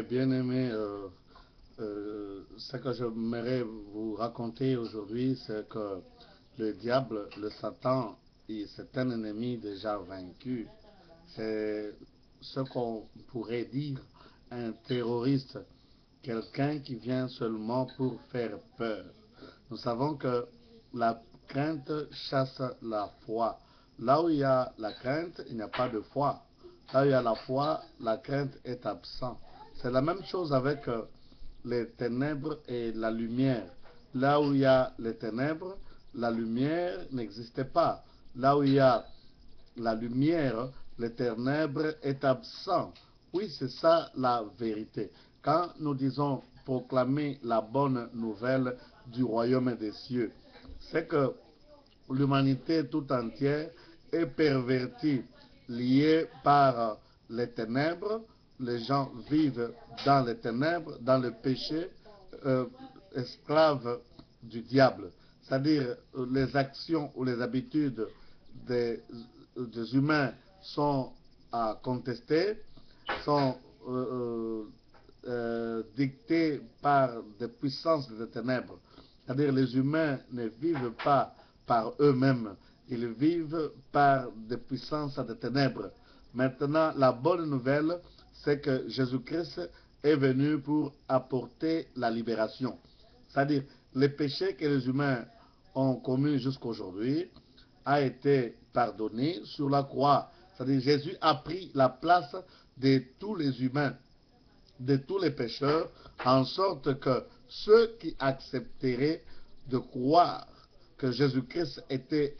bien-aimés, ce que j'aimerais vous raconter aujourd'hui, c'est que le diable, le Satan, c'est un ennemi déjà vaincu. C'est ce qu'on pourrait dire un terroriste, quelqu'un qui vient seulement pour faire peur. Nous savons que la crainte chasse la foi. Là où il y a la crainte, il n'y a pas de foi. Là où il y a la foi, la crainte est absente. C'est la même chose avec les ténèbres et la lumière. Là où il y a les ténèbres, la lumière n'existait pas. Là où il y a la lumière, les ténèbres est absent. Oui, c'est ça la vérité. Quand nous disons proclamer la bonne nouvelle du royaume des cieux, c'est que l'humanité tout entière est pervertie, liée par les ténèbres. Les gens vivent dans les ténèbres, dans le péché, esclaves du diable. C'est-à-dire les actions ou les habitudes des humains sont à contester, sont dictées par des puissances des ténèbres. C'est-à-dire les humains ne vivent pas par eux-mêmes, ils vivent par des puissances des ténèbres. Maintenant, la bonne nouvelle, c'est que Jésus-Christ est venu pour apporter la libération. C'est-à-dire, les péchés que les humains ont commis jusqu'aujourd'hui a été pardonné sur la croix. C'est-à-dire, Jésus a pris la place de tous les humains, de tous les pécheurs, en sorte que ceux qui accepteraient de croire que Jésus-Christ était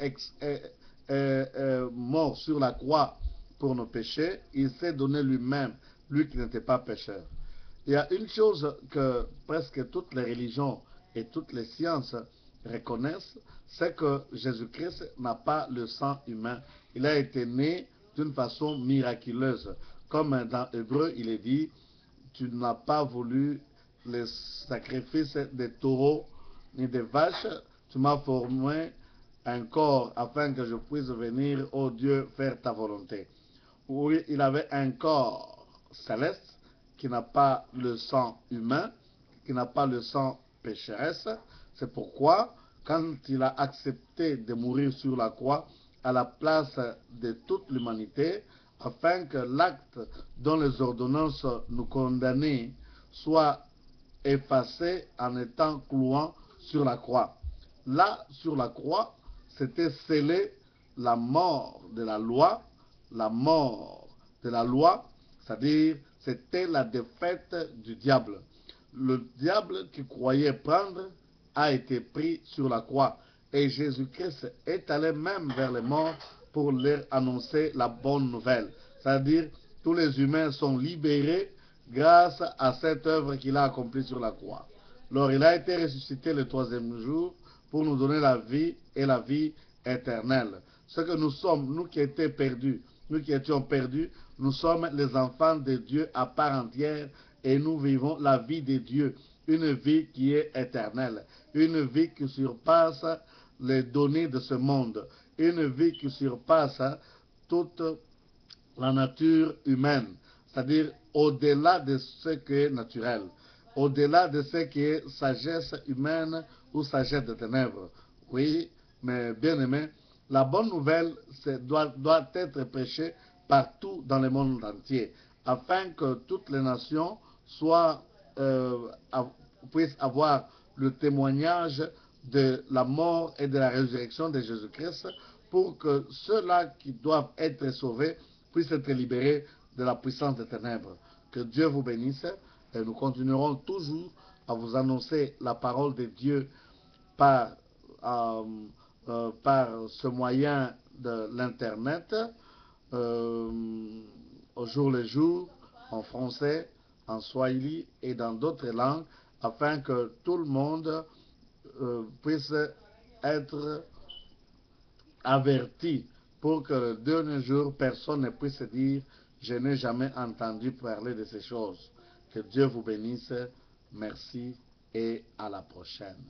mort sur la croix pour nos péchés, il s'est donné lui-même, lui qui n'était pas pécheur. Il y a une chose que presque toutes les religions et toutes les sciences reconnaissent, c'est que Jésus-Christ n'a pas le sang humain. Il a été né d'une façon miraculeuse. Comme dans Hébreu, il est dit, tu n'as pas voulu les sacrifices des taureaux ni des vaches, tu m'as formé un corps afin que je puisse venir, ô Dieu, faire ta volonté. Oui, il avait un corps céleste qui n'a pas le sang humain, qui n'a pas le sang pécheresse. C'est pourquoi, quand il a accepté de mourir sur la croix à la place de toute l'humanité, afin que l'acte dont les ordonnances nous condamnaient soit effacé en étant clouant sur la croix. Là, sur la croix, c'était scellé la mort de la loi, la mort de la loi, c'est-à-dire c'était la défaite du diable. Le diable qui croyait prendre a été pris sur la croix. Et Jésus-Christ est allé même vers les morts pour leur annoncer la bonne nouvelle. C'est-à-dire, tous les humains sont libérés grâce à cette œuvre qu'il a accomplie sur la croix. Alors, il a été ressuscité le troisième jour pour nous donner la vie et la vie éternelle. Ce que nous sommes, nous qui étions perdus, nous sommes les enfants de Dieu à part entière et nous vivons la vie de Dieu, une vie qui est éternelle, une vie qui surpasse les données de ce monde, une vie qui surpasse toute la nature humaine, c'est-à-dire au-delà de ce qui est naturel, au-delà de ce qui est sagesse humaine ou sagesse de ténèbres. Oui, mais bien aimé, la bonne nouvelle doit être prêchée partout dans le monde entier, afin que toutes les nations puissent avoir le témoignage de la mort et de la résurrection de Jésus-Christ, pour que ceux-là qui doivent être sauvés puissent être libérés de la puissance des ténèbres. Que Dieu vous bénisse et nous continuerons toujours à vous annoncer la parole de Dieu par, par ce moyen de l'Internet, au jour le jour, en français, en swahili et dans d'autres langues, afin que tout le monde puisse être averti, pour que le dernier jour, personne ne puisse dire « Je n'ai jamais entendu parler de ces choses ». Que Dieu vous bénisse. Merci et à la prochaine.